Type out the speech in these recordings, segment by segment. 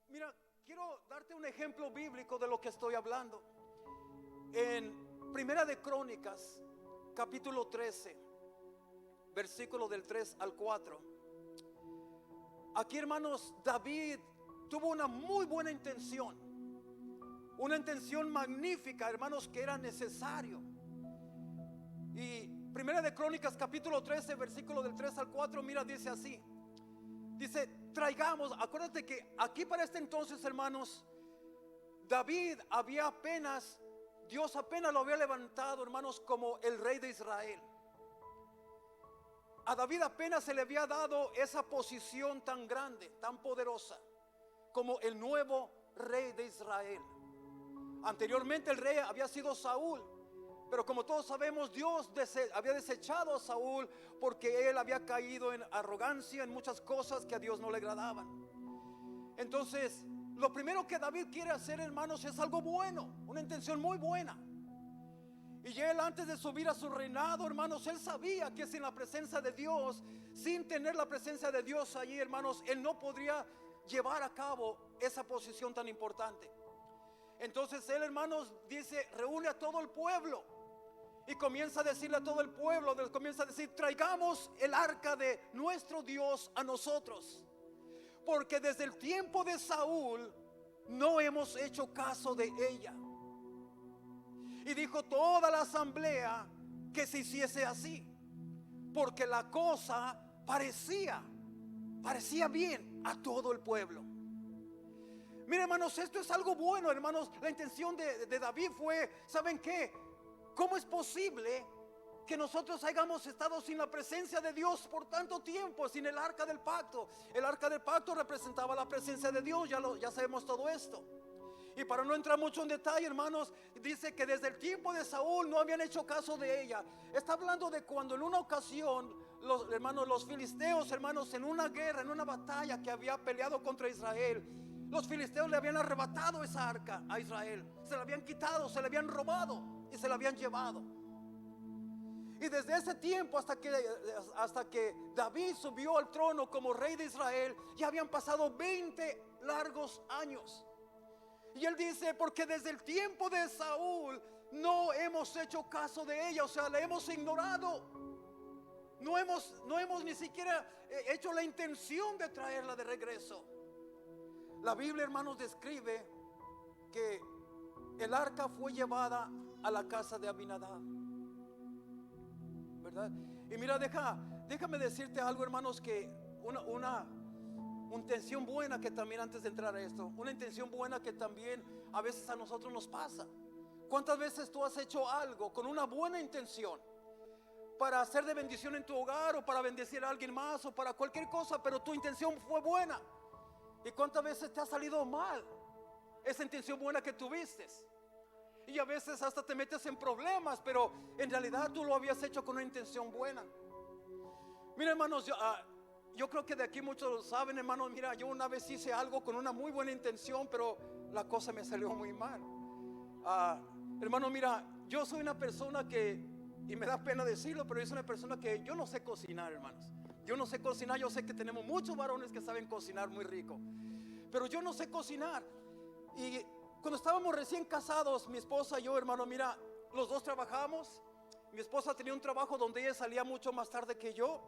Mira, quiero darte un ejemplo bíblico de lo que estoy hablando. En Primera de Crónicas, capítulo 13, versículo del 3 al 4. Aquí, hermanos, David tuvo una muy buena intención, una intención magnífica, hermanos, que era necesario. Y Primera de Crónicas, capítulo 13, versículo del 3 al 4, mira, dice así. Dice, traigamos, acuérdate que aquí para este entonces, hermanos, David Dios apenas lo había levantado, hermanos, como el rey de Israel. A David apenas se le había dado esa posición tan grande, tan poderosa, como el nuevo rey de Israel. Anteriormente el rey había sido Saúl, pero como todos sabemos, Dios había desechado a Saúl porque él había caído en arrogancia, en muchas cosas que a Dios no le agradaban. Entonces, lo primero que David quiere hacer, hermanos, es algo bueno, una intención muy buena. Y él, antes de subir a su reinado, hermanos, él sabía que sin la presencia de Dios, sin tener la presencia de Dios allí, hermanos, él no podría llevar a cabo esa posición tan importante. Entonces él, hermanos, dice, reúne a todo el pueblo y comienza a decirle a todo el pueblo, comienza a decir, traigamos el arca de nuestro Dios a nosotros, porque desde el tiempo de Saúl no hemos hecho caso de ella. Y dijo toda la asamblea que se hiciese así, porque la cosa parecía bien a todo el pueblo. Mira, hermanos, esto es algo bueno, hermanos. La intención de David fue, ¿saben qué? ¿Cómo es posible que nosotros hayamos estado sin la presencia de Dios por tanto tiempo, sin el arca del pacto? El arca del pacto representaba la presencia de Dios, ya sabemos todo esto. Y para no entrar mucho en detalle, hermanos, dice que desde el tiempo de Saúl no habían hecho caso de ella. Está hablando de cuando en una ocasión los filisteos, hermanos, en una guerra, en una batalla que había peleado contra Israel, los filisteos le habían arrebatado esa arca a Israel. Se la habían quitado, se la habían robado y se la habían llevado. Y desde ese tiempo hasta que David subió al trono como rey de Israel, ya habían pasado 20 largos años. Y él dice, porque desde el tiempo de Saúl no hemos hecho caso de ella, o sea, la hemos ignorado. No hemos ni siquiera hecho la intención de traerla de regreso. La Biblia, hermanos, describe que el arca fue llevada a la casa de Abinadab, ¿verdad? Y mira, déjame decirte algo, hermanos, que una intención buena que también, antes de entrar a esto, una intención buena que también a veces a nosotros nos pasa. ¿Cuántas veces tú has hecho algo con una buena intención para hacer de bendición en tu hogar, o para bendecir a alguien más, o para cualquier cosa, pero tu intención fue buena? ¿Y cuántas veces te ha salido mal esa intención buena que tuviste? Y a veces hasta te metes en problemas, pero en realidad tú lo habías hecho con una intención buena. Mira, hermanos, yo creo que de aquí muchos lo saben, hermanos. Mira, yo una vez hice algo con una muy buena intención, pero la cosa me salió muy mal. Hermano, mira, yo soy una persona que, y me da pena decirlo, pero yo soy una persona que yo no sé cocinar, hermanos. Yo no sé cocinar. Yo sé que tenemos muchos varones que saben cocinar muy rico, pero yo no sé cocinar. Y cuando estábamos recién casados, mi esposa y yo, hermano, mira, los dos trabajamos. Mi esposa tenía un trabajo donde ella salía mucho más tarde que yo.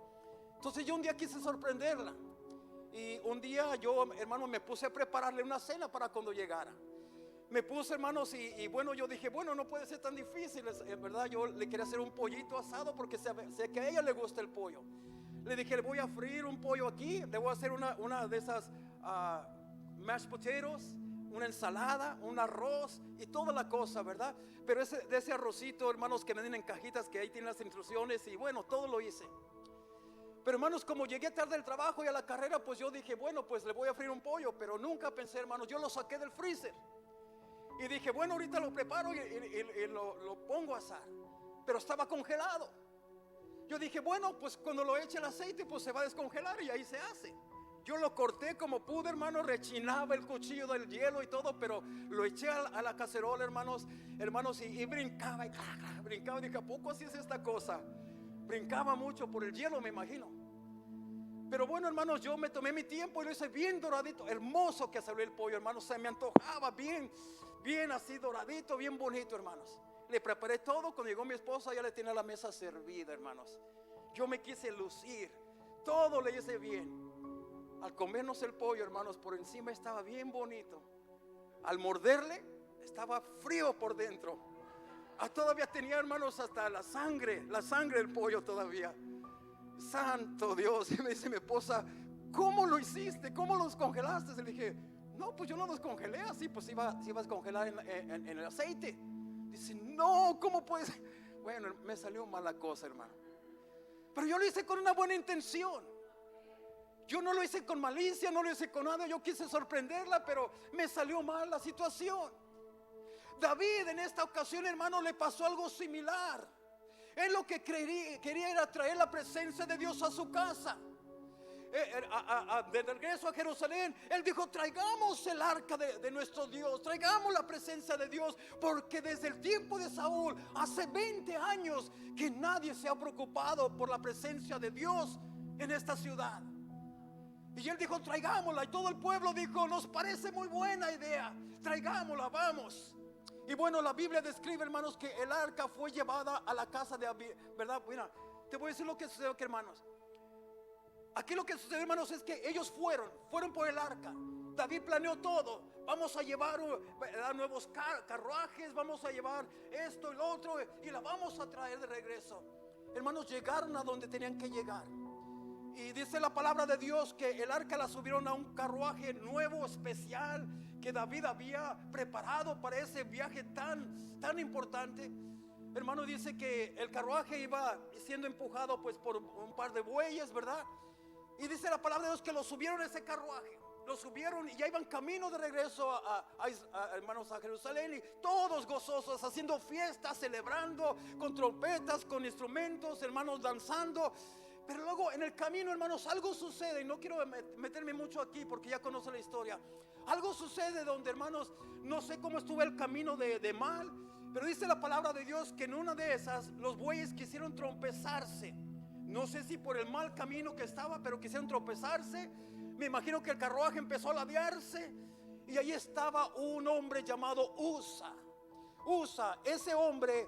Entonces yo un día quise sorprenderla, y un día yo, hermano, me puse a prepararle una cena para cuando llegara. Me puse, hermanos, y bueno, yo dije, bueno, no puede ser tan difícil, en verdad. Yo le quería hacer un pollito asado porque sé que a ella le gusta el pollo. Le dije, le voy a freír un pollo aquí, le voy a hacer una de esas mashed potatoes, una ensalada, un arroz y toda la cosa, ¿verdad? Pero de ese arrocito, hermanos, que venden en cajitas, que ahí tienen las instrucciones, y bueno, todo lo hice. Pero, hermanos, como llegué tarde del trabajo y a la carrera, pues yo dije, bueno, pues le voy a freír un pollo. Pero nunca pensé, hermanos, yo lo saqué del freezer y dije, bueno, ahorita lo preparo y lo pongo a asar. Pero estaba congelado. Yo dije, bueno, pues cuando lo eche el aceite, pues se va a descongelar, y ahí se hace. Yo lo corté como pude, hermano, rechinaba el cuchillo del hielo y todo, pero lo eché a la cacerola, hermanos, y brincaba y brincaba. Y dije, ¿a poco así es esta cosa? Brincaba mucho por el hielo, me imagino. Pero bueno, hermanos, yo me tomé mi tiempo y lo hice bien doradito. Hermoso que salió el pollo, hermanos. Se me antojaba bien así doradito, bien bonito, hermanos. Le preparé todo. Cuando llegó mi esposa ya le tenía la mesa servida, hermanos. Yo me quise lucir. Todo le hice bien. Al comernos el pollo, hermanos, por encima estaba bien bonito. Al morderle, estaba frío por dentro. Todavía tenía, hermanos, hasta la sangre del pollo todavía. Santo Dios. Y me dice mi esposa, ¿cómo lo hiciste? ¿Cómo los congelaste? Le dije, no, pues yo no los congelé así, pues iba a congelar en el aceite. Dice, no, ¿cómo puedes? Bueno, me salió mala cosa, hermano. Pero yo lo hice con una buena intención. Yo no lo hice con malicia, no lo hice con nada. Yo quise sorprenderla, pero me salió mal la situación. David en esta ocasión, hermano, le pasó algo similar. Él lo que quería era traer la presencia de Dios a su casa. De regreso a Jerusalén, él dijo, traigamos el arca de nuestro Dios, traigamos la presencia de Dios, porque desde el tiempo de Saúl, hace 20 años que nadie se ha preocupado por la presencia de Dios en esta ciudad. Y él dijo, traigámosla. Y todo el pueblo dijo, nos parece muy buena idea, traigámosla, vamos. Y bueno, la Biblia describe, hermanos, que el arca fue llevada a la casa de David, ¿verdad? Mira, te voy a decir lo que sucedió aquí, hermanos. Aquí lo que sucedió, hermanos, es que ellos fueron por el arca. David planeó todo. Vamos a llevar nuevos carruajes, vamos a llevar esto y lo otro, y la vamos a traer de regreso. Hermanos, llegaron a donde tenían que llegar. Y dice la palabra de Dios que el arca la subieron a un carruaje nuevo, especial, que David había preparado para ese viaje tan importante. Hermano, dice que el carruaje iba siendo empujado pues por un par de bueyes, ¿verdad? Y dice la palabra de Dios que lo subieron a ese carruaje. Lo subieron y ya iban camino de regreso hermanos, a Jerusalén, y todos gozosos, haciendo fiestas, celebrando, con trompetas, con instrumentos, hermanos, danzando. Pero luego en el camino, hermanos, algo sucede. Y no quiero meterme mucho aquí porque ya conocen la historia. Algo sucede donde, hermanos, no sé cómo estuvo el camino de mal, pero dice la palabra de Dios que en una de esas los bueyes quisieron tropezarse. No sé si por el mal camino que estaba, pero quisieron tropezarse. Me imagino que el carruaje empezó a ladearse, y ahí estaba un hombre llamado Usa. Ese hombre,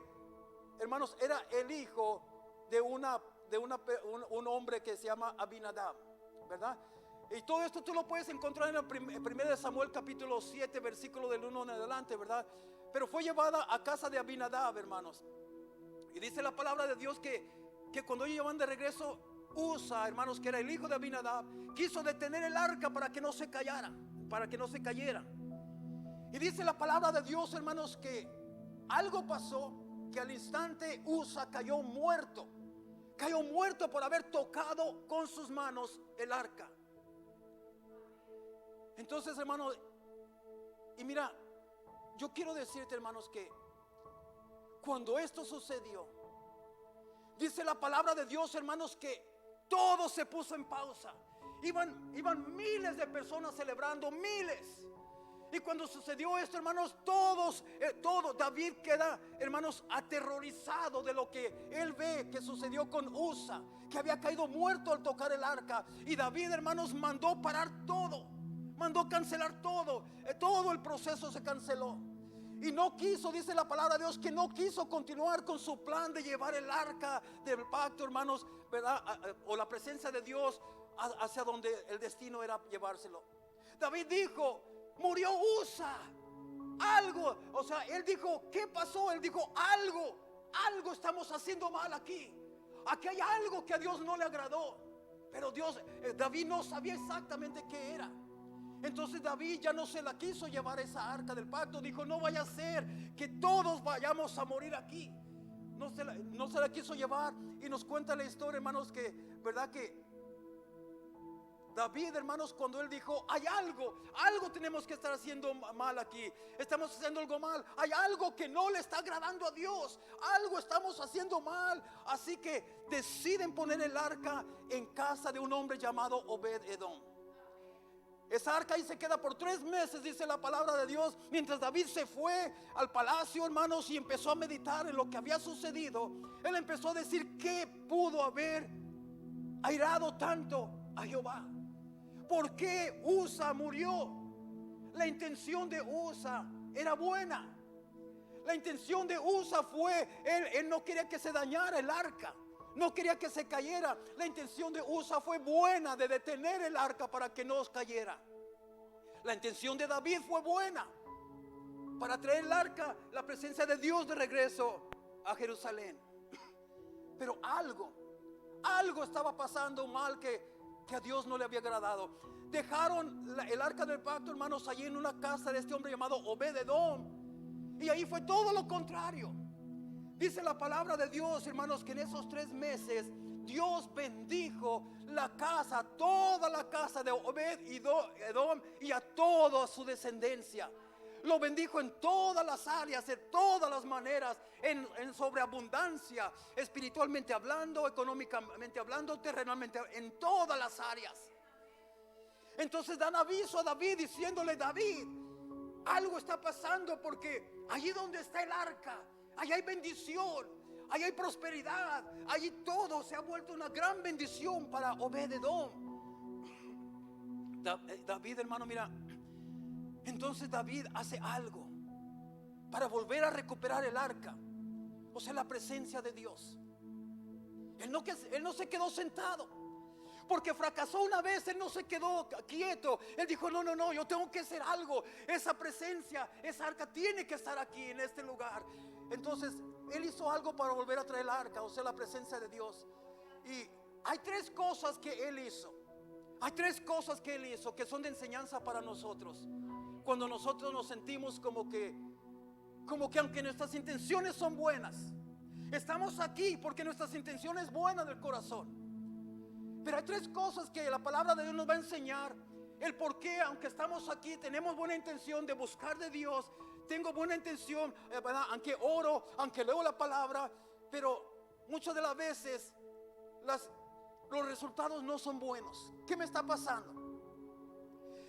hermanos, era el hijo de un hombre que se llama Abinadab, ¿verdad? Y todo esto tú lo puedes encontrar en el 1 Samuel capítulo 7, versículo del 1 en adelante, ¿verdad? Pero fue llevada a casa de Abinadab, hermanos. Y dice la palabra de Dios que cuando ellos iban de regreso, Usa, hermanos, que era el hijo de Abinadab, quiso detener el arca para que no se cayera. Y dice la palabra de Dios, hermanos, que algo pasó, que al instante Usa cayó muerto por haber tocado con sus manos el arca. Entonces, hermanos, y mira, yo quiero decirte, hermanos, que cuando esto sucedió, dice la palabra de Dios, hermanos, que todo se puso en pausa. Iban miles de personas celebrando, miles. Y cuando sucedió esto, hermanos, David queda, hermanos, aterrorizado de lo que él ve que sucedió con Usa, que había caído muerto al tocar el arca. Y David, hermanos, mandó parar todo, mandó cancelar todo el proceso se canceló. Y no quiso, dice la palabra de Dios, que no quiso continuar con su plan de llevar el arca del pacto, hermanos, ¿verdad? O la presencia de Dios hacia donde el destino era llevárselo. David dijo, murió Usa. Algo, o sea, él dijo, ¿qué pasó? Él dijo, algo estamos haciendo mal aquí. Aquí hay algo que a Dios no le agradó. Pero David no sabía exactamente qué era. Entonces David ya no se la quiso llevar esa arca del pacto. Dijo, no vaya a ser que todos vayamos a morir aquí. No se la quiso llevar. Y nos cuenta la historia, hermanos, que verdad que David, hermanos, cuando él dijo, hay algo tenemos que estar haciendo mal aquí, estamos haciendo algo mal, hay algo que no le está agradando a Dios, algo estamos haciendo mal. Así que deciden poner el arca en casa de un hombre llamado Obed-Edom. Esa arca ahí se queda por 3 meses, dice la palabra de Dios. Mientras David se fue al palacio, hermanos, y empezó a meditar en lo que había sucedido, él empezó a decir, ¿qué pudo haber airado tanto a Jehová. ¿Por qué Usa murió? La intención de Usa era buena. La intención de Usa fue, él no quería que se dañara el arca, no quería que se cayera. La intención de Usa fue buena, de detener el arca para que no cayera. La intención de David fue buena, para traer el arca, la presencia de Dios, de regreso a Jerusalén. Pero algo estaba pasando mal que a Dios no le había agradado. Dejaron el arca del pacto, hermanos, allí en una casa de este hombre llamado Obed-Edom, y ahí fue todo lo contrario. Dice la palabra de Dios, hermanos, que en esos 3 meses Dios bendijo la casa, toda la casa de Obed-Edom y a toda su descendencia. Lo bendijo en todas las áreas, de todas las maneras, en sobreabundancia, espiritualmente hablando, económicamente hablando, terrenalmente, en todas las áreas. Entonces dan aviso a David diciéndole: David, algo está pasando, porque allí donde está el arca, allí hay bendición, allí hay prosperidad, allí todo se ha vuelto una gran bendición para Obed-Edom. David, hermano, mira. Entonces David hace algo para volver a recuperar el arca, o sea, la presencia de Dios. Él no se quedó sentado, porque fracasó una vez. Él no se quedó quieto. Él dijo: no, yo tengo que hacer algo. Esa presencia, esa arca tiene que estar aquí en este lugar. Entonces él hizo algo para volver a traer el arca, o sea, la presencia de Dios. Y hay 3 cosas que él hizo. Hay 3 cosas que él hizo que son de enseñanza para nosotros. Cuando nosotros nos sentimos como que aunque nuestras intenciones son buenas, estamos aquí porque nuestras intenciones buenas del corazón. Pero hay 3 cosas que la palabra de Dios nos va a enseñar. El por qué, aunque estamos aquí, tenemos buena intención de buscar de Dios. Tengo buena intención, ¿verdad? Aunque oro, aunque leo la palabra, pero muchas de las veces los resultados no son buenos. ¿Qué me está pasando?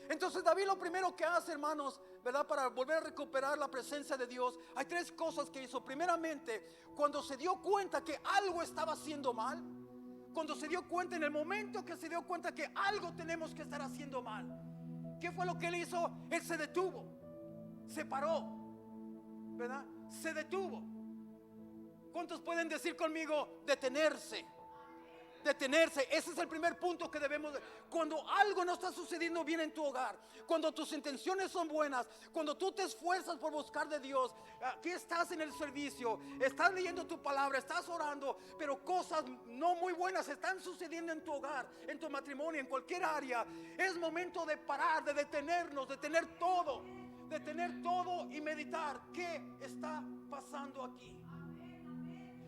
Entonces David lo primero que hace, hermanos, ¿verdad?, para volver a recuperar la presencia de Dios, hay 3 cosas que hizo. Primeramente, cuando se dio cuenta que algo estaba haciendo mal, cuando se dio cuenta, en el momento que se dio cuenta que algo tenemos que estar haciendo mal, ¿qué fue lo que él hizo? Él se detuvo, se paró, ¿verdad? Se detuvo. ¿Cuántos pueden decir conmigo detenerse? Detenerse. Ese es el primer punto que debemos. Cuando algo no está sucediendo bien en tu hogar, cuando tus intenciones son buenas, cuando tú te esfuerzas por buscar de Dios, aquí estás en el servicio, estás leyendo tu palabra, estás orando, pero cosas no muy buenas están sucediendo en tu hogar, en tu matrimonio, en cualquier área. Es momento de parar, de detenernos, de tener todo y meditar qué está pasando aquí.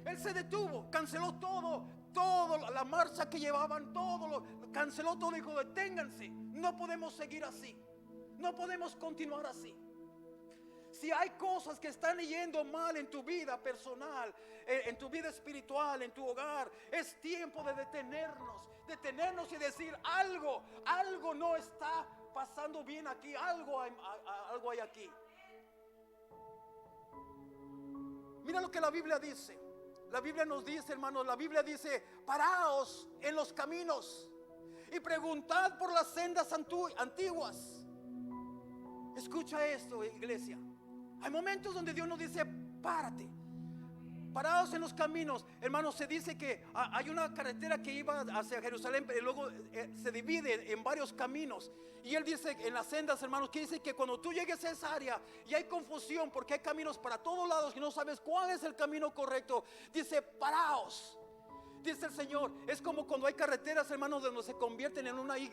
Él se detuvo, canceló todo, la marcha que llevaban, canceló todo. Dijo: deténganse, no podemos seguir así, no podemos continuar así. Si hay cosas que están yendo mal en tu vida personal, en tu vida espiritual, en tu hogar, es tiempo de detenernos y decir: algo no está pasando bien aquí, algo hay aquí. Mira lo que la Biblia dice. La Biblia nos dice, hermanos, la Biblia dice: paraos en los caminos y preguntad por las sendas antiguas. Escucha esto, iglesia. Hay momentos donde Dios nos dice: párate, paraos en los caminos. Hermanos, se dice que hay una carretera que iba hacia Jerusalén, pero luego se divide en varios caminos. Y él dice en las sendas, hermanos, que dice que cuando tú llegues a esa área y hay confusión porque hay caminos para todos lados y no sabes cuál es el camino correcto, dice: paraos. Dice el Señor, es como cuando hay carreteras, hermanos, donde se convierten en una Y,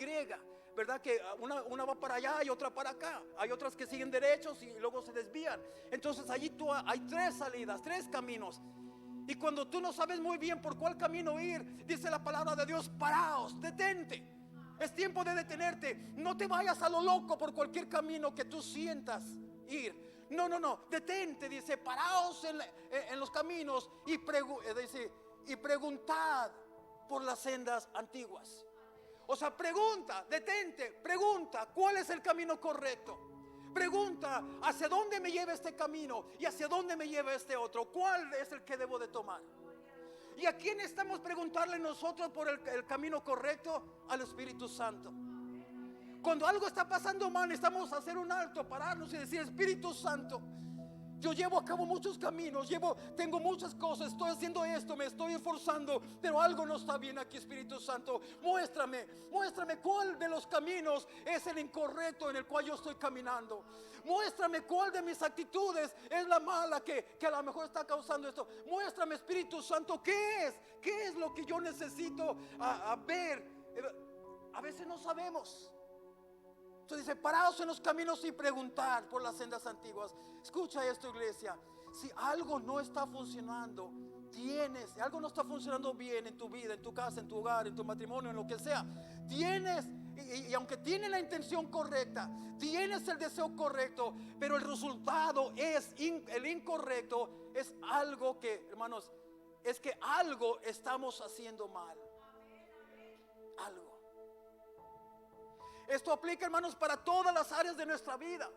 ¿verdad? Que una va para allá y otra para acá. Hay otras que siguen derechos y luego se desvían. Entonces allí hay 3 salidas, 3 caminos. Y cuando tú no sabes muy bien por cuál camino ir, dice la palabra de Dios: paraos, detente. Es tiempo de detenerte. No te vayas a lo loco por cualquier camino que tú sientas ir. No, detente. Dice: paraos en los caminos y preguntad por las sendas antiguas. O sea, detente, pregunta cuál es el camino correcto. Pregunta hacia dónde me lleva este camino y hacia dónde me lleva este otro. ¿Cuál es el que debo de tomar? ¿Y a quién estamos preguntarle nosotros por el camino correcto? Al Espíritu Santo. Cuando algo está pasando mal, necesitamos hacer un alto, pararnos y decir: Espíritu Santo, yo llevo a cabo muchos caminos, tengo muchas cosas, estoy haciendo esto, me estoy esforzando, pero algo no está bien aquí, Espíritu Santo. Muéstrame cuál de los caminos es el incorrecto en el cual yo estoy caminando. Muéstrame cuál de mis actitudes es la mala que a lo mejor está causando esto. Muéstrame, Espíritu Santo, qué es lo que yo necesito a ver. A veces no sabemos. Entonces dice: paraos en los caminos y preguntar por las sendas antiguas. Escucha esto, iglesia. Si algo no está funcionando, si algo no está funcionando bien en tu vida, en tu casa, en tu hogar, en tu matrimonio, en lo que sea, y aunque tienes la intención correcta, tienes el deseo correcto, pero el resultado es el incorrecto, es algo que, hermanos, es que algo estamos haciendo mal. Algo. Esto aplica, hermanos, para todas las áreas de nuestra vida.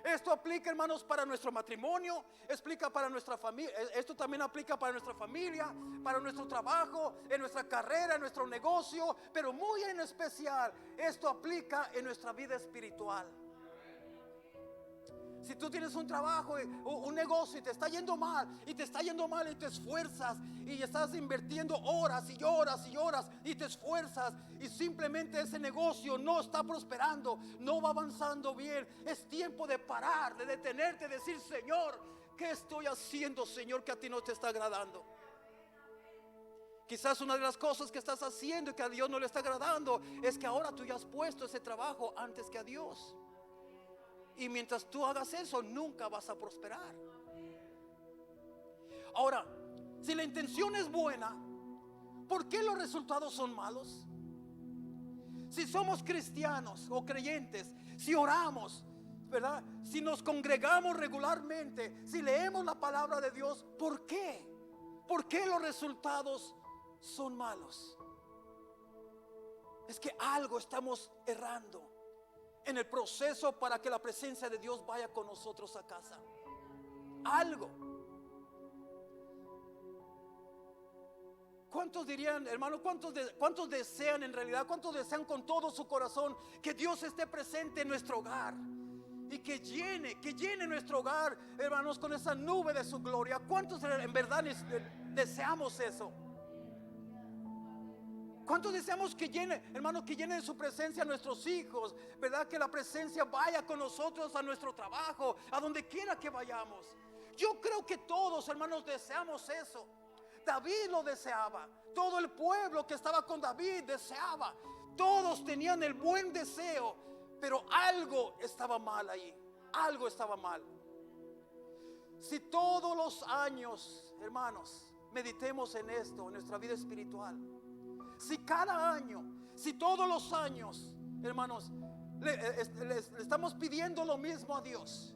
Esto aplica, hermanos, para nuestro matrimonio, explica para nuestra familia. Esto también aplica para nuestra familia, para nuestro trabajo, en nuestra carrera, en nuestro negocio, pero muy en especial esto aplica en nuestra vida espiritual. Si tú tienes un trabajo, un negocio, y te está yendo mal, y te esfuerzas y estás invirtiendo horas y horas y horas, y te esfuerzas, y simplemente ese negocio no está prosperando, no va avanzando bien, es tiempo de parar, de detenerte, de decir: Señor, ¿qué estoy haciendo, Señor, que a ti no te está agradando? Quizás una de las cosas que estás haciendo y que a Dios no le está agradando es que ahora tú ya has puesto ese trabajo antes que a Dios. Y mientras tú hagas eso, nunca vas a prosperar. Ahora, si la intención es buena, ¿por qué los resultados son malos? Si somos cristianos o creyentes, si oramos, ¿verdad? Si nos congregamos regularmente, si leemos la palabra de Dios, ¿por qué? ¿Por qué los resultados son malos? Es que algo estamos errando en el proceso para que la presencia de Dios vaya con nosotros a casa. Algo. ¿Cuántos dirían, hermano, cuántos desean en realidad, cuántos desean con todo su corazón que Dios esté presente en nuestro hogar y que llene nuestro hogar, hermanos, con esa nube de su gloria? ¿Cuántos en verdad deseamos eso? ¿Cuántos deseamos que llene, hermanos, que llene de su presencia a nuestros hijos? ¿Verdad? Que la presencia vaya con nosotros a nuestro trabajo, a donde quiera que vayamos. Yo creo que todos, hermanos, deseamos eso. David lo deseaba. Todo el pueblo que estaba con David deseaba. Todos tenían el buen deseo, pero algo estaba mal ahí. Algo estaba mal. Si todos los años, hermanos, meditemos en esto, en nuestra vida espiritual. Si cada año, si todos los años, hermanos, le estamos pidiendo lo mismo a Dios.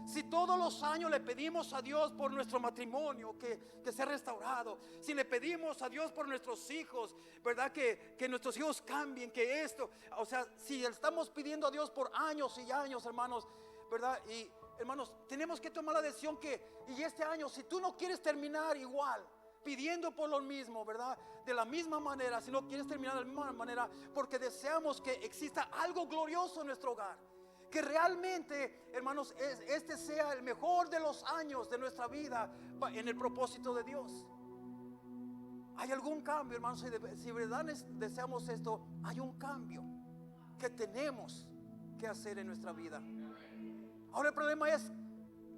Si todos los años le pedimos a Dios por nuestro matrimonio que sea restaurado, si le pedimos a Dios por nuestros hijos, ¿verdad? Que nuestros hijos cambien, que esto, o sea, si estamos pidiendo a Dios por años y años, hermanos, ¿verdad? Y hermanos, tenemos que tomar la decisión y este año, si tú no quieres terminar igual, pidiendo por lo mismo, ¿verdad? De la misma manera, si no quieres terminar de la misma manera, porque deseamos que exista algo glorioso en nuestro hogar, que realmente, hermanos, este sea el mejor de los años de nuestra vida en el propósito de Dios. Hay algún cambio, hermanos, si de verdad deseamos esto, hay un cambio que tenemos que hacer en nuestra vida. Ahora el problema es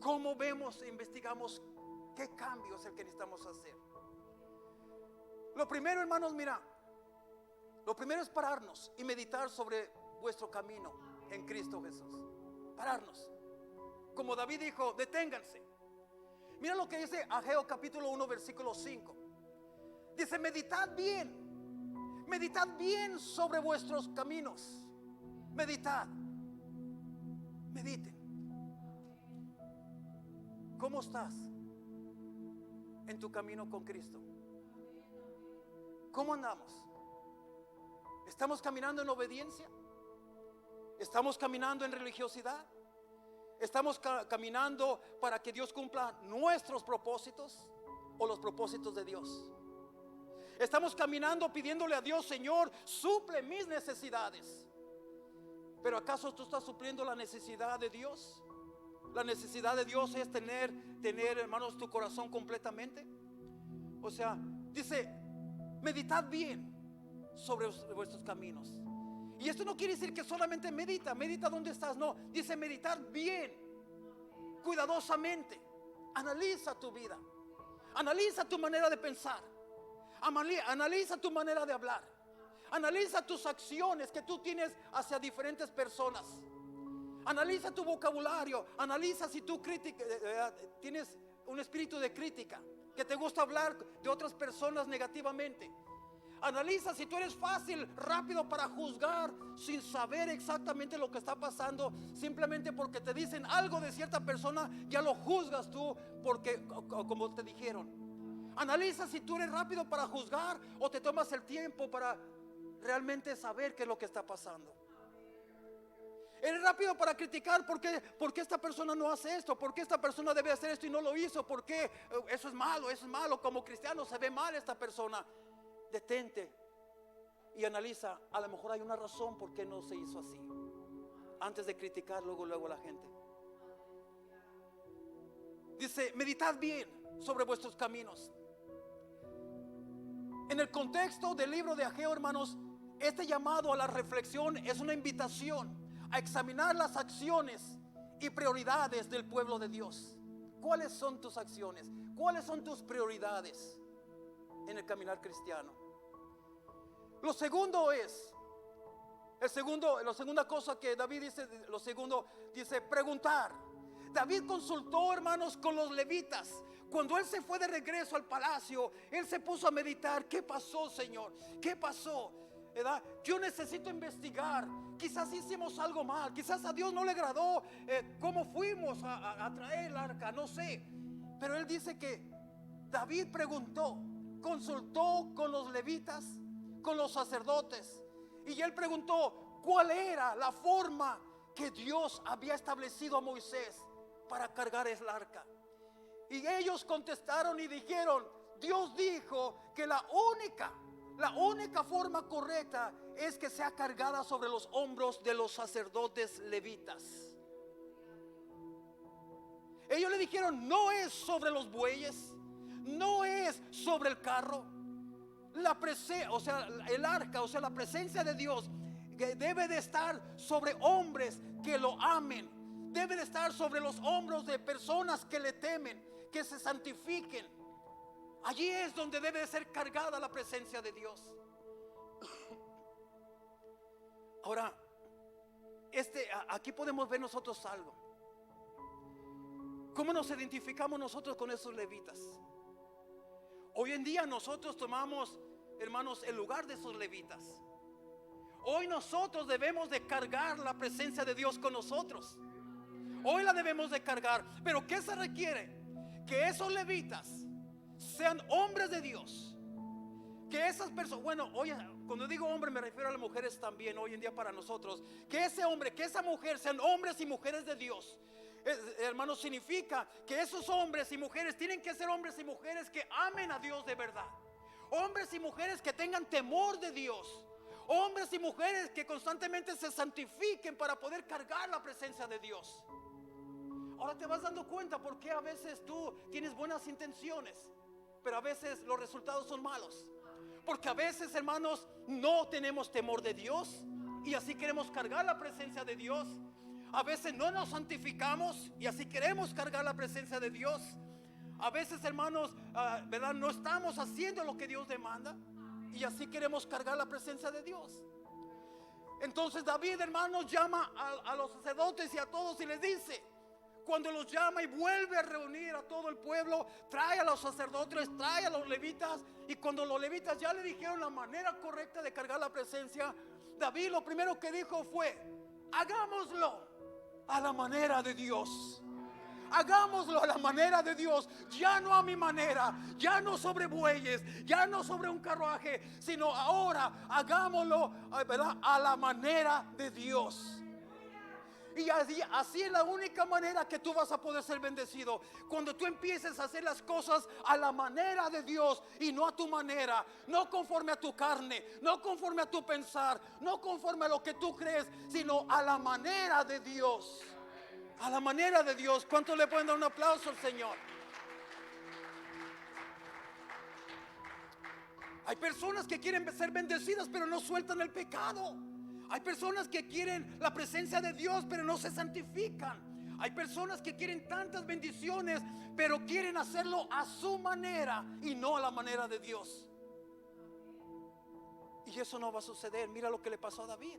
cómo vemos e investigamos qué cambio es el que necesitamos hacer. Lo primero, hermanos, mira, lo primero es pararnos y meditar sobre vuestro camino en Cristo Jesús. Pararnos. Como David dijo, deténganse. Mira lo que dice Ageo capítulo 1 versículo 5. Dice: meditad bien sobre vuestros caminos. Mediten. ¿Cómo estás en tu camino con Cristo? ¿Cómo andamos? ¿Estamos caminando en obediencia? ¿Estamos caminando en religiosidad? ¿Estamos caminando para que Dios cumpla nuestros propósitos o los propósitos de Dios? Estamos caminando pidiéndole a Dios: Señor, suple mis necesidades. Pero ¿acaso tú estás supliendo la necesidad de Dios? La necesidad de Dios es tener, hermanos, tu corazón completamente. O sea, dice: meditad bien sobre vuestros caminos. Y esto no quiere decir que solamente medita donde estás. No, dice meditar bien, cuidadosamente. Analiza tu vida, analiza tu manera de pensar, analiza tu manera de hablar, analiza tus acciones que tú tienes hacia diferentes personas. Analiza tu vocabulario, analiza si tú tienes un espíritu de crítica, que te gusta hablar de otras personas negativamente. Analiza si tú eres fácil, rápido para juzgar sin saber exactamente lo que está pasando. Simplemente porque te dicen algo de cierta persona, ya lo juzgas tú porque como te dijeron. Analiza si tú eres rápido para juzgar o te tomas el tiempo para realmente saber qué es lo que está pasando. Eres rápido para criticar: ¿por qué esta persona no hace esto? ¿Por qué esta persona debe hacer esto y no lo hizo? ¿Por qué? Eso es malo, como cristiano se ve mal esta persona. Detente y analiza: a lo mejor hay una razón por qué no se hizo así, antes de criticar luego a la gente. Dice: meditad bien sobre vuestros caminos. En el contexto del libro de Ageo, hermanos, este llamado a la reflexión es una invitación a examinar las acciones y prioridades del pueblo de Dios. ¿Cuáles son tus acciones? ¿Cuáles son tus prioridades en el caminar cristiano? Lo segundo es, la segunda cosa que David dice, lo segundo dice preguntar. David consultó, hermanos, con los levitas. Cuando él se fue de regreso al palacio, él se puso a meditar: ¿qué pasó, Señor? ¿Qué pasó? ¿Verdad? Yo necesito investigar. Quizás hicimos algo mal, quizás a Dios no le agradó cómo fuimos a traer el arca, no sé. Pero él dice que David preguntó, consultó con los levitas, con los sacerdotes, y él preguntó cuál era la forma que Dios había establecido a Moisés para cargar el arca. Y ellos contestaron y dijeron: Dios dijo que la única forma correcta es que sea cargada sobre los hombros de los sacerdotes levitas. Ellos le dijeron: no es sobre los bueyes, no es sobre el carro. El arca, o sea, la presencia de Dios debe de estar sobre hombres que lo amen. Debe de estar sobre los hombros de personas que le temen, que se santifiquen. Allí es donde debe de ser cargada la presencia de Dios. Ahora, aquí podemos ver nosotros algo. ¿Cómo nos identificamos nosotros con esos levitas? Hoy en día nosotros tomamos, hermanos, el lugar de esos levitas. Hoy nosotros debemos de cargar la presencia de Dios con nosotros. Hoy la debemos de cargar. Pero ¿qué se requiere? Que esos levitas sean hombres de Dios. Que esas personas, bueno, hoy cuando digo hombre me refiero a las mujeres también hoy en día para nosotros. Que ese hombre, que esa mujer sean hombres y mujeres de Dios. Hermanos, significa que esos hombres y mujeres tienen que ser hombres y mujeres que amen a Dios de verdad. Hombres y mujeres que tengan temor de Dios. Hombres y mujeres que constantemente se santifiquen para poder cargar la presencia de Dios. Ahora te vas dando cuenta por qué a veces tú tienes buenas intenciones, pero a veces los resultados son malos. Porque a veces, hermanos, no tenemos temor de Dios y así queremos cargar la presencia de Dios. A veces no nos santificamos y así queremos cargar la presencia de Dios. A veces, hermanos, ¿verdad? No estamos haciendo lo que Dios demanda y así queremos cargar la presencia de Dios. Entonces David, hermanos, llama a los sacerdotes y a todos y les dice, cuando los llama y vuelve a reunir a todo el pueblo, trae a los sacerdotes, trae a los levitas. Y cuando los levitas ya le dijeron la manera correcta de cargar la presencia, David lo primero que dijo fue: hagámoslo a la manera de Dios. Hagámoslo a la manera de Dios, ya no a mi manera, ya no sobre bueyes, ya no sobre un carruaje, sino ahora hagámoslo, ¿verdad?, a la manera de Dios. Y así es la única manera que tú vas a poder ser bendecido. Cuando tú empieces a hacer las cosas a la manera de Dios y no a tu manera, no conforme a tu carne, no conforme a tu pensar, no conforme a lo que tú crees, sino a la manera de Dios. A la manera de Dios. ¿Cuántos le pueden dar un aplauso al Señor? Hay personas que quieren ser bendecidas pero no sueltan el pecado. Hay personas que quieren la presencia de Dios pero no se santifican. Hay personas que quieren tantas bendiciones pero quieren hacerlo a su manera y no a la manera de Dios. Y eso no va a suceder. Mira lo que le pasó a David.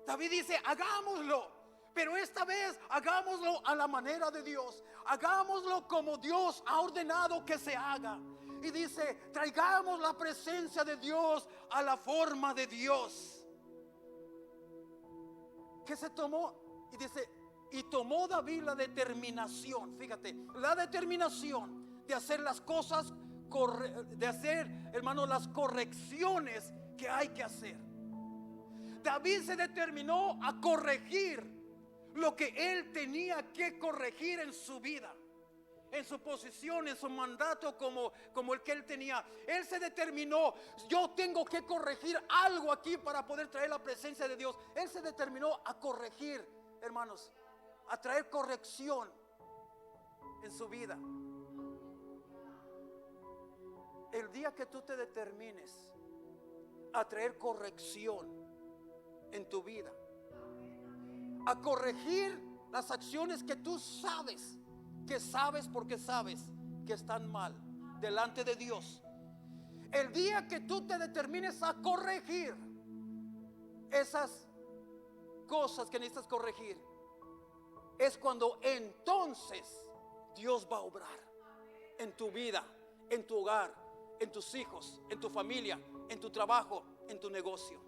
David dice, hagámoslo, pero esta vez hagámoslo a la manera de Dios. Hagámoslo como Dios ha ordenado que se haga. Y dice, traigamos la presencia de Dios a la forma de Dios. ¿Qué se tomó? Y dice, y tomó David la determinación, fíjate, la determinación de hacer las cosas, de hacer, hermano, las correcciones que hay que hacer. David se determinó a corregir lo que él tenía que corregir en su vida, en su posición, en su mandato como el que él tenía. Él se determinó, yo tengo que corregir algo aquí para poder traer la presencia de Dios. Él se determinó a corregir, hermanos, a traer corrección en su vida. El día que tú te determines a traer corrección en tu vida, a corregir las acciones que tú sabes porque sabes que están mal delante de Dios. El día que tú te determines a corregir esas cosas que necesitas corregir, es cuando entonces Dios va a obrar en tu vida, en tu hogar, en tus hijos, en tu familia, en tu trabajo, en tu negocio.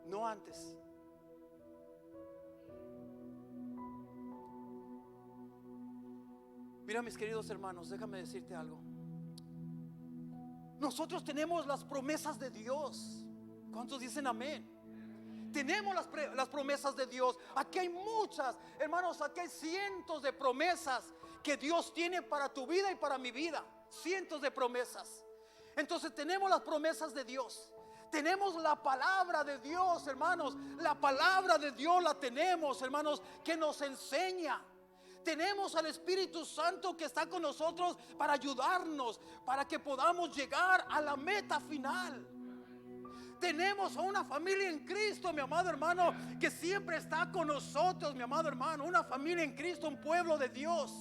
No antes. Mira, mis queridos hermanos, déjame decirte algo. Nosotros tenemos las promesas de Dios. ¿Cuántos dicen amén? Tenemos las promesas de Dios. Aquí hay muchas, hermanos, aquí hay cientos de promesas que Dios tiene para tu vida y para mi vida. Cientos de promesas. Entonces tenemos las promesas de Dios. Tenemos la palabra de Dios, hermanos. La palabra de Dios la tenemos, hermanos, que nos enseña. Tenemos al Espíritu Santo que está con nosotros para ayudarnos, para que podamos llegar a la meta final. Tenemos a una familia en Cristo, mi amado hermano, que siempre está con nosotros, mi amado hermano. Una familia en Cristo, un pueblo de Dios.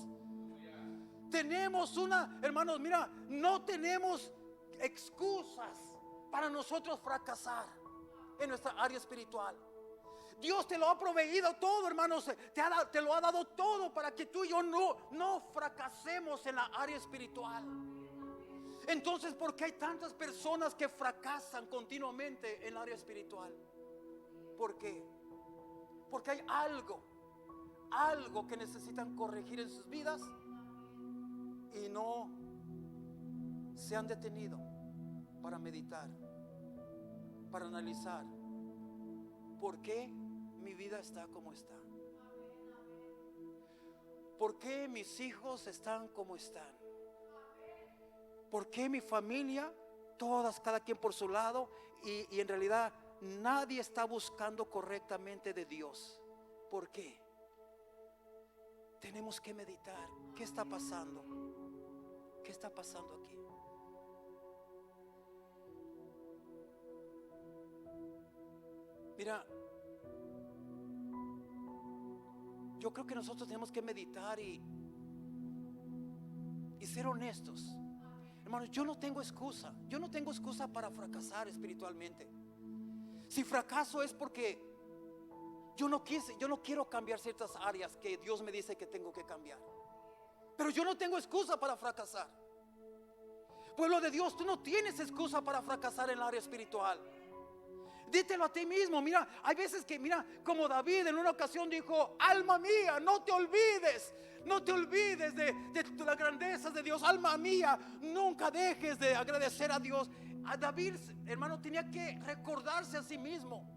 Tenemos hermanos, mira, no tenemos excusas para nosotros fracasar en nuestra área espiritual. Dios te lo ha proveído todo, hermanos. Te lo ha dado todo para que tú y yo no fracasemos en la área espiritual. Entonces, ¿por qué hay tantas personas que fracasan continuamente en el área espiritual? ¿Por qué? Porque hay algo que necesitan corregir en sus vidas y no se han detenido para meditar, para analizar. ¿Por qué mi vida está como está? ¿Por qué mis hijos están como están? ¿Por qué mi familia, cada quien por su lado, y en realidad nadie está buscando correctamente de Dios? ¿Por qué? Tenemos que meditar. ¿Qué está pasando? ¿Qué está pasando aquí? Mira, yo creo que nosotros tenemos que meditar y ser honestos. Hermanos, yo no tengo excusa. Yo no tengo excusa para fracasar espiritualmente. Si fracaso es porque yo no quiero cambiar ciertas áreas que Dios me dice que tengo que cambiar. Pero yo no tengo excusa para fracasar. Pueblo de Dios, tú no tienes excusa para fracasar en el área espiritual. Dítelo a ti mismo. Mira, hay veces que, mira, como David en una ocasión dijo: alma mía, no te olvides de las grandezas de Dios. Alma mía, nunca dejes de agradecer a Dios. A David, hermano, tenía que recordarse a sí mismo.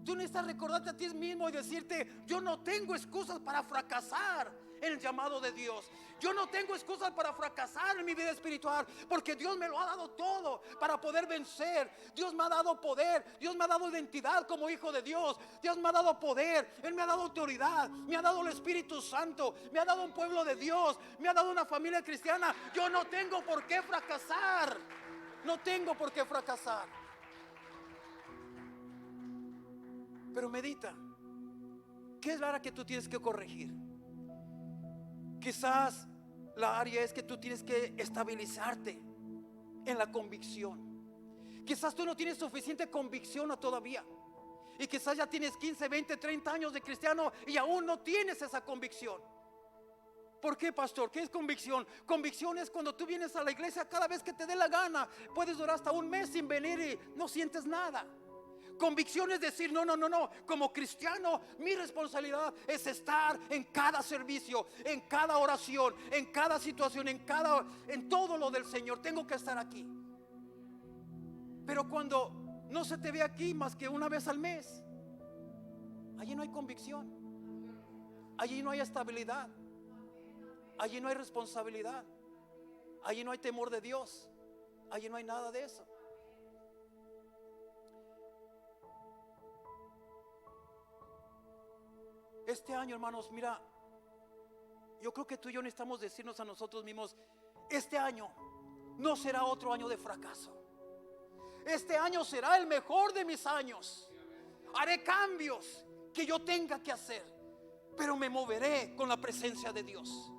Tú necesitas recordarte a ti mismo y decirte: yo no tengo excusas para fracasar en el llamado de Dios. Yo no tengo excusas para fracasar en mi vida espiritual, porque Dios me lo ha dado todo para poder vencer. Dios me ha dado poder, Dios me ha dado identidad como hijo de Dios, Dios me ha dado poder, Él me ha dado autoridad, me ha dado el Espíritu Santo, me ha dado un pueblo de Dios, me ha dado una familia cristiana. Yo no tengo por qué fracasar. No tengo por qué fracasar. Pero medita, ¿qué es la área que tú tienes que corregir? Quizás la área es que tú tienes que estabilizarte en la convicción. Quizás tú no tienes suficiente convicción todavía. Y quizás ya tienes 15, 20, 30 años de cristiano y aún no tienes esa convicción. ¿Por qué, pastor? ¿Qué es convicción? Convicción es cuando tú vienes a la iglesia cada vez que te dé la gana. Puedes durar hasta un mes sin venir y no sientes nada. Convicción es decir: no, como cristiano mi responsabilidad es estar en cada servicio, en cada oración, en cada situación, en todo lo del Señor. Tengo que estar aquí. Pero cuando no se te ve aquí más que una vez al mes, allí no hay convicción, allí no hay estabilidad, allí no hay responsabilidad, allí no hay temor de Dios, allí no hay nada de eso. Este año, hermanos, mira, yo creo que tú y yo necesitamos decirnos a nosotros mismos: este año no será otro año de fracaso. Este año será el mejor de mis años. Haré cambios que yo tenga que hacer, pero me moveré con la presencia de Dios.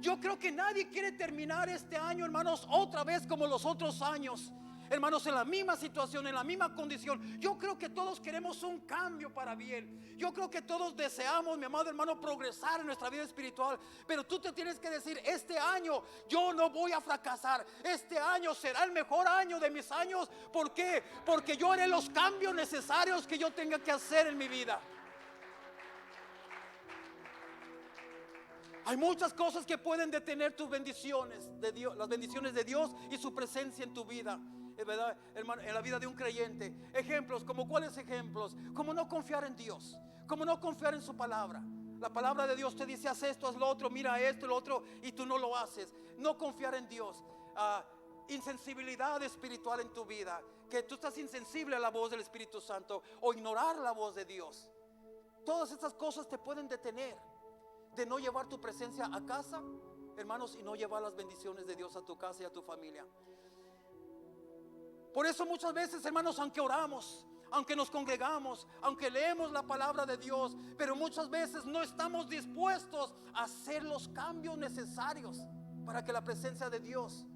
Yo creo que nadie quiere terminar este año, hermanos, otra vez como los otros años. Hermanos, en la misma situación, en la misma condición. Yo creo que todos queremos un cambio para bien. Yo creo que todos deseamos, mi amado hermano, progresar en nuestra vida espiritual. Pero tú te tienes que decir: este año yo no voy a fracasar. Este año será el mejor año de mis años. ¿Por qué? Porque yo haré los cambios necesarios que yo tenga que hacer en mi vida. Hay muchas cosas que pueden detener tus bendiciones de Dios, las bendiciones de Dios y su presencia en tu vida, ¿verdad, hermano? En la vida de un creyente. Ejemplos, como cuáles ejemplos: como no confiar en Dios, como no confiar en su palabra. La palabra de Dios te dice: haz esto, haz lo otro, mira esto, lo otro, y tú no lo haces. No confiar en Dios. Insensibilidad espiritual en tu vida, que tú estás insensible a la voz del Espíritu Santo, o ignorar la voz de Dios. Todas estas cosas te pueden detener de no llevar tu presencia a casa, hermanos, y no llevar las bendiciones de Dios a tu casa y a tu familia. Por eso muchas veces, hermanos, aunque oramos, aunque nos congregamos, aunque leemos la palabra de Dios, pero muchas veces no estamos dispuestos a hacer los cambios necesarios para que la presencia de Dios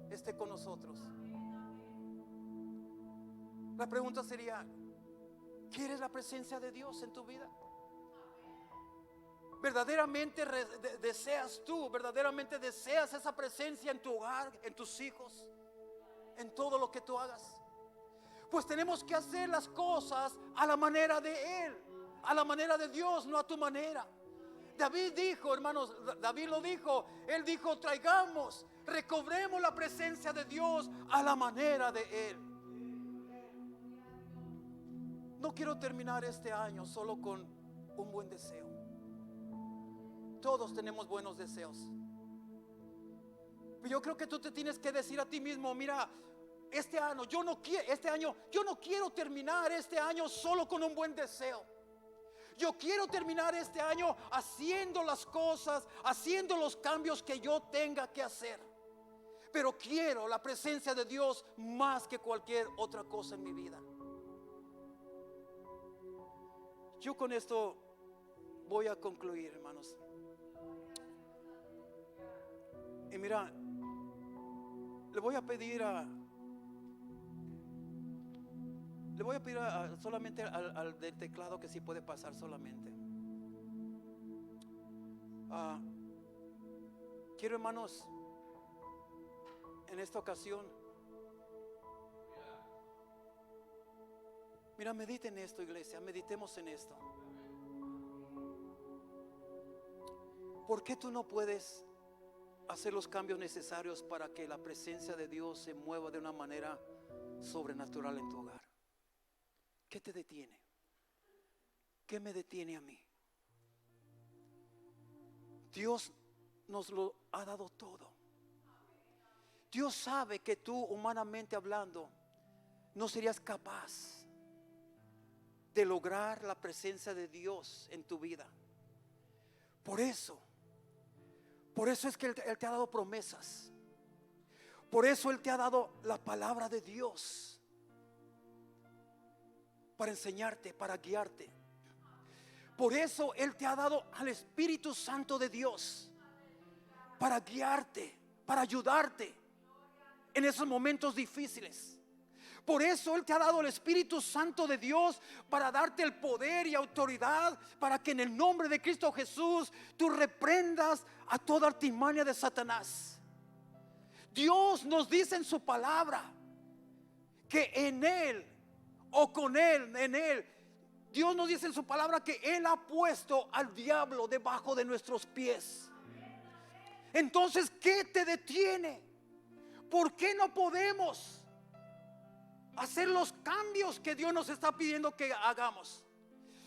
esté con nosotros. La pregunta sería: ¿quieres la presencia de Dios en tu vida? ¿Verdaderamente deseas tú, verdaderamente deseas esa presencia en tu hogar, en tus hijos, en todo lo que tú hagas? Pues tenemos que hacer las cosas a la manera de Él, a la manera de Dios, no a tu manera. David dijo, hermanos, David lo dijo, él dijo: traigamos, recobremos la presencia de Dios a la manera de Él. No quiero terminar este año solo con un buen deseo. Todos tenemos buenos deseos, pero yo creo que tú te tienes que decir a ti mismo: mira, este año yo no quiero terminar este año solo con un buen deseo. Yo quiero terminar este año haciendo las cosas, haciendo los cambios que yo tenga que hacer. Pero quiero la presencia de Dios más que cualquier otra cosa en mi vida. Yo con esto voy a concluir, hermanos. Y mira, le voy a pedir solamente al del teclado que si puede pasar solamente. Quiero, hermanos, en esta ocasión, mira, mediten esto, iglesia, meditemos en esto. ¿Por qué tú no puedes hacer los cambios necesarios para que la presencia de Dios se mueva de una manera sobrenatural en tu hogar. ¿Qué te detiene? ¿Qué me detiene a mí? Dios nos lo ha dado todo. Dios sabe que tú, humanamente hablando, no serías capaz de lograr la presencia de Dios en tu vida. Por eso es que Él te ha dado promesas. Por eso Él te ha dado la palabra de Dios para enseñarte, para guiarte. Por eso Él te ha dado al Espíritu Santo de Dios para guiarte, para ayudarte en esos momentos difíciles. Por eso Él te ha dado el Espíritu Santo de Dios para darte el poder y autoridad para que en el nombre de Cristo Jesús tú reprendas a toda artimaña de Satanás. Dios nos dice en su palabra que en Él o con Él, en Él, Dios nos dice en su palabra que Él ha puesto al diablo debajo de nuestros pies. Entonces, ¿qué te detiene? ¿Por qué no podemos hacer los cambios que Dios nos está pidiendo que hagamos?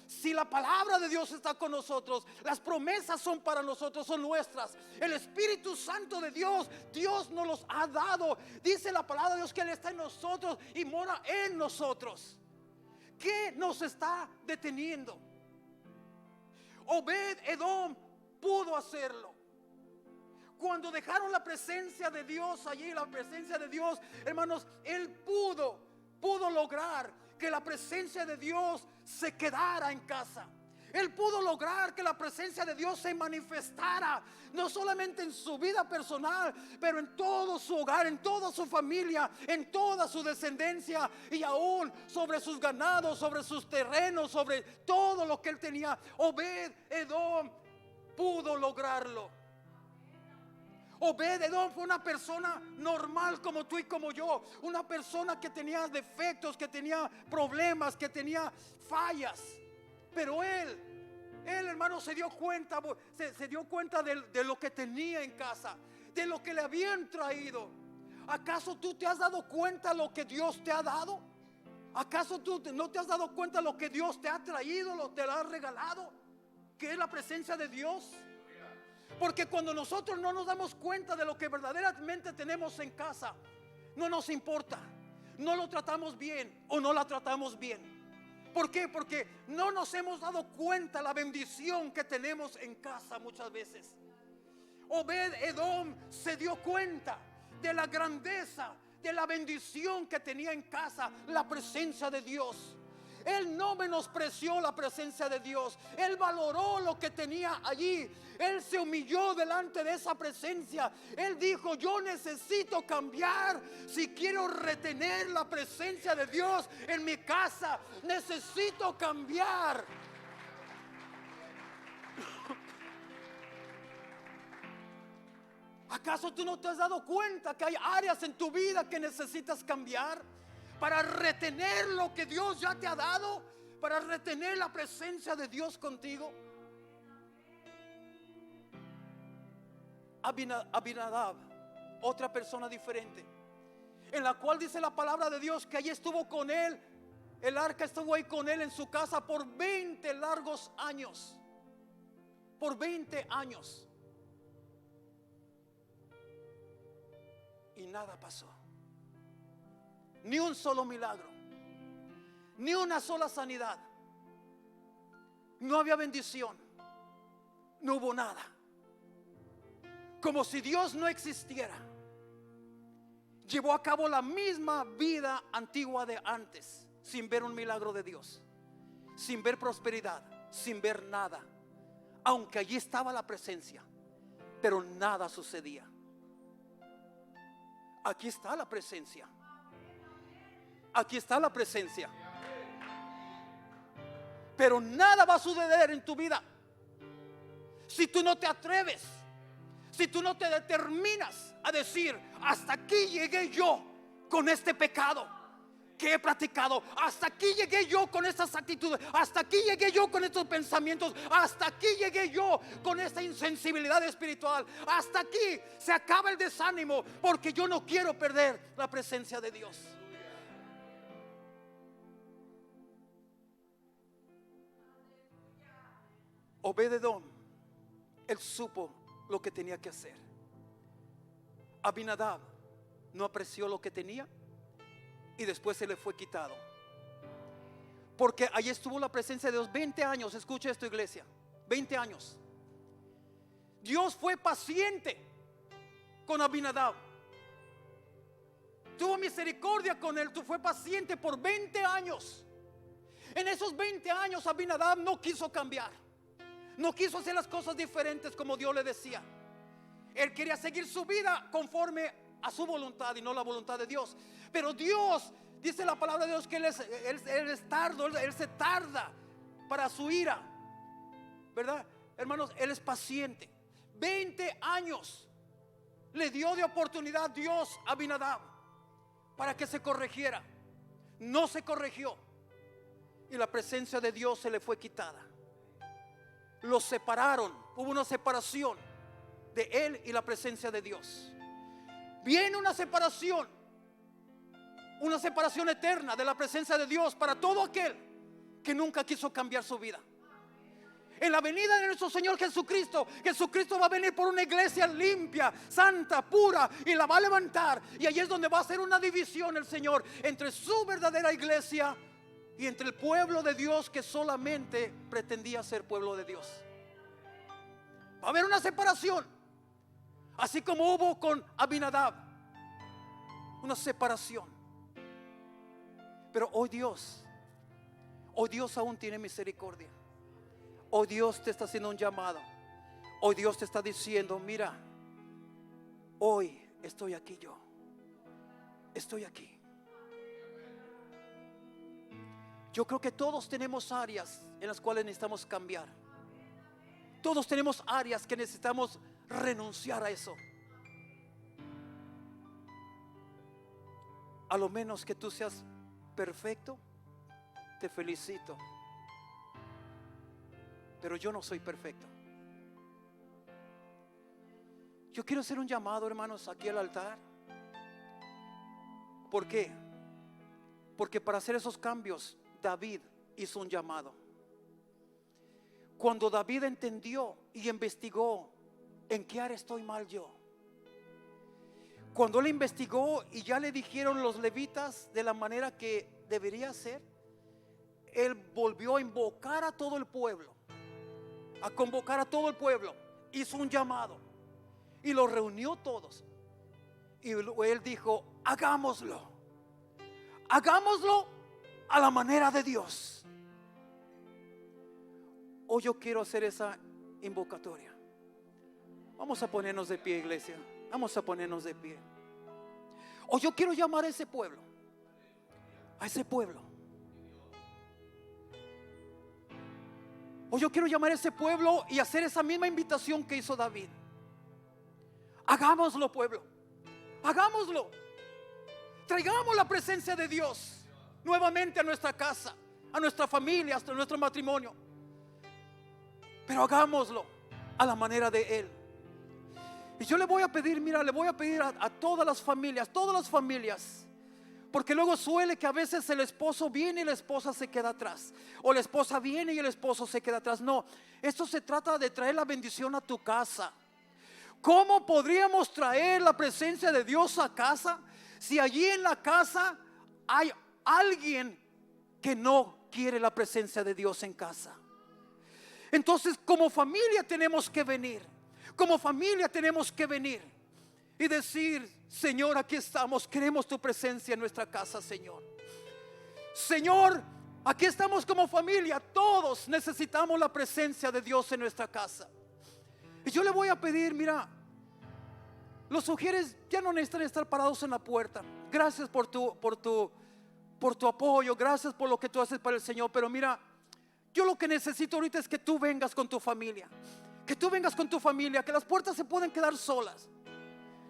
Si la palabra de Dios está con nosotros, las promesas son para nosotros, son nuestras. El Espíritu Santo de Dios, Dios nos los ha dado. Dice la palabra de Dios que Él está en nosotros y mora en nosotros. ¿Qué nos está deteniendo? Obed-Edom pudo hacerlo. Cuando dejaron la presencia de Dios allí, la presencia de Dios, hermanos, él pudo lograr que la presencia de Dios se quedara en casa. Él pudo lograr que la presencia de Dios se manifestara, no solamente en su vida personal, pero en todo su hogar, en toda su familia, en toda su descendencia y aún sobre sus ganados, sobre sus terrenos, sobre todo lo que él tenía. Obed-Edom pudo lograrlo. Obed-Edom fue una persona normal como tú y como yo, una persona que tenía defectos, que tenía problemas, que tenía fallas, pero él hermano se dio cuenta, se dio cuenta de lo que tenía en casa, de lo que le habían traído. ¿Acaso tú te has dado cuenta lo que Dios te ha dado? ¿Acaso tú no te has dado cuenta lo que Dios te ha traído, te lo ha regalado, que es la presencia de Dios? Porque cuando nosotros no nos damos cuenta de lo que verdaderamente tenemos en casa, no nos importa, no lo tratamos bien o no la tratamos bien. ¿Por qué? Porque no nos hemos dado cuenta la bendición que tenemos en casa muchas veces. Obed-Edom se dio cuenta de la grandeza, de la bendición que tenía en casa, la presencia de Dios. Él no menospreció la presencia de Dios. Él valoró lo que tenía allí. Él se humilló delante de esa presencia. Él dijo: yo necesito cambiar si quiero retener la presencia de Dios en mi casa. Necesito cambiar. ¿Acaso tú no te has dado cuenta que hay áreas en tu vida que necesitas cambiar para retener lo que Dios ya te ha dado, para retener la presencia de Dios contigo? Abinadab, otra persona diferente, en la cual dice la palabra de Dios que allí estuvo con él, el arca estuvo ahí con él en su casa por 20 largos años. Por 20 años. Y nada pasó. Ni un solo milagro, ni una sola sanidad. No había bendición, no hubo nada. Como si Dios no existiera. Llevó a cabo la misma vida antigua de antes, sin ver un milagro de Dios, sin ver prosperidad, sin ver nada. Aunque allí estaba la presencia, pero nada sucedía. Aquí está la presencia. Aquí está la presencia. Pero nada va a suceder en tu vida si tú no te atreves, si tú no te determinas a decir: hasta aquí llegué yo con este pecado. que he practicado. Hasta aquí llegué yo con estas actitudes. Hasta aquí llegué yo con estos pensamientos. Hasta aquí llegué yo con esta insensibilidad espiritual. Hasta aquí se acaba el desánimo, porque yo no quiero perder la presencia de Dios. Obed-edom, él supo lo que tenía que hacer. Abinadab no apreció lo que tenía y después se le fue quitado, porque allí estuvo la presencia de Dios 20 años. Escucha esto, iglesia, 20 años. Dios fue paciente con Abinadab, tuvo misericordia con él, fue paciente por 20 años. En esos 20 años Abinadab no quiso cambiar, no quiso hacer las cosas diferentes como Dios le decía. Él quería seguir su vida conforme a su voluntad y no la voluntad de Dios. Pero Dios, dice la palabra de Dios, que Él es tardo, Él se tarda para su ira, ¿verdad? Hermanos, Él es paciente. 20 años le dio de oportunidad Dios a Abinadab para que se corrigiera. No se corrigió y la presencia de Dios se le fue quitada. Los separaron, hubo una separación de él y la presencia de Dios. Viene una separación eterna de la presencia de Dios para todo aquel que nunca quiso cambiar su vida. En la venida de nuestro Señor Jesucristo, Jesucristo va a venir por una iglesia limpia, santa, pura, y la va a levantar. Y allí es donde va a hacer una división el Señor entre su verdadera iglesia y entre el pueblo de Dios que solamente pretendía ser pueblo de Dios. Va a haber una separación, así como hubo con Abinadab, una separación. Pero hoy Dios aún tiene misericordia. Hoy Dios te está haciendo un llamado. Hoy Dios te está diciendo: mira, hoy estoy aquí yo. Estoy aquí. Yo creo que todos tenemos áreas en las cuales necesitamos cambiar. Todos tenemos áreas que necesitamos renunciar a eso. A lo menos que tú seas perfecto, te felicito. Pero yo no soy perfecto. Yo quiero hacer un llamado, hermanos, aquí al altar. ¿Por qué? Porque para hacer esos cambios, David hizo un llamado. Cuando David entendió y investigó en qué área estoy mal yo, cuando él investigó y ya le dijeron los levitas de la manera que debería ser, él volvió a invocar a todo el pueblo, a convocar a todo el pueblo, hizo un llamado y los reunió todos. Y él dijo: hagámoslo a la manera de Dios. Hoy yo quiero hacer esa invocatoria. Vamos a ponernos de pie, iglesia. Vamos a ponernos de pie. Hoy yo quiero llamar a ese pueblo. A ese pueblo. Hoy yo quiero llamar a ese pueblo y hacer esa misma invitación que hizo David. Hagámoslo, pueblo. Hagámoslo. Traigamos la presencia de Dios nuevamente a nuestra casa, a nuestra familia, hasta nuestro matrimonio. Pero hagámoslo a la manera de Él. Y yo le voy a pedir, mira, le voy a pedir a todas las familias, porque luego suele que a veces el esposo viene y la esposa se queda atrás, o la esposa viene y el esposo se queda atrás. No, esto se trata de traer la bendición a tu casa. ¿Cómo podríamos traer la presencia de Dios a casa si allí en la casa hay alguien que no quiere la presencia de Dios en casa? Entonces, como familia tenemos que venir. Como familia tenemos que venir y decir: Señor, aquí estamos, queremos tu presencia en nuestra casa, Señor. Señor, aquí estamos como familia, todos necesitamos la presencia de Dios en nuestra casa. Y yo le voy a pedir, mira, los sugieres ya no necesitan estar parados en la puerta. Gracias por tu apoyo, gracias por lo que tú haces para el Señor. Pero mira, yo lo que necesito ahorita es que tú vengas con tu familia. Que tú vengas con tu familia, que las puertas se pueden quedar solas.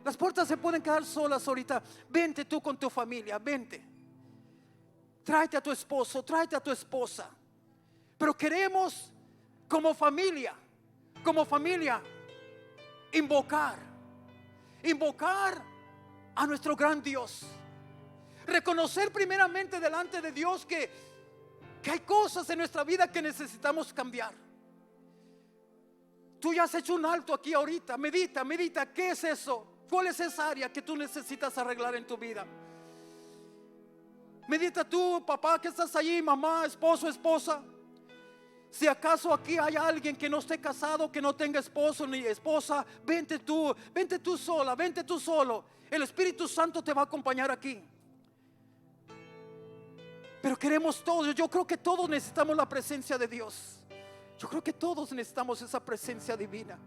Las puertas se pueden quedar solas ahorita. Vente tú con tu familia, vente. tráete a tu esposo, tráete a tu esposa. Pero queremos como familia, invocar a nuestro gran Dios. Reconocer primeramente delante de Dios que hay cosas en nuestra vida que necesitamos cambiar. Tú ya has hecho un alto aquí ahorita. Medita, ¿qué es eso? ¿Cuál es esa área que tú necesitas arreglar en tu vida? Medita tú, papá, que estás allí, mamá, esposo, esposa. Si acaso aquí hay alguien que no esté casado, que no tenga esposo ni esposa, vente tú sola, vente tú solo. El Espíritu Santo te va a acompañar aquí. Pero queremos todos, yo creo que todos necesitamos la presencia de Dios. Yo creo que todos necesitamos esa presencia divina.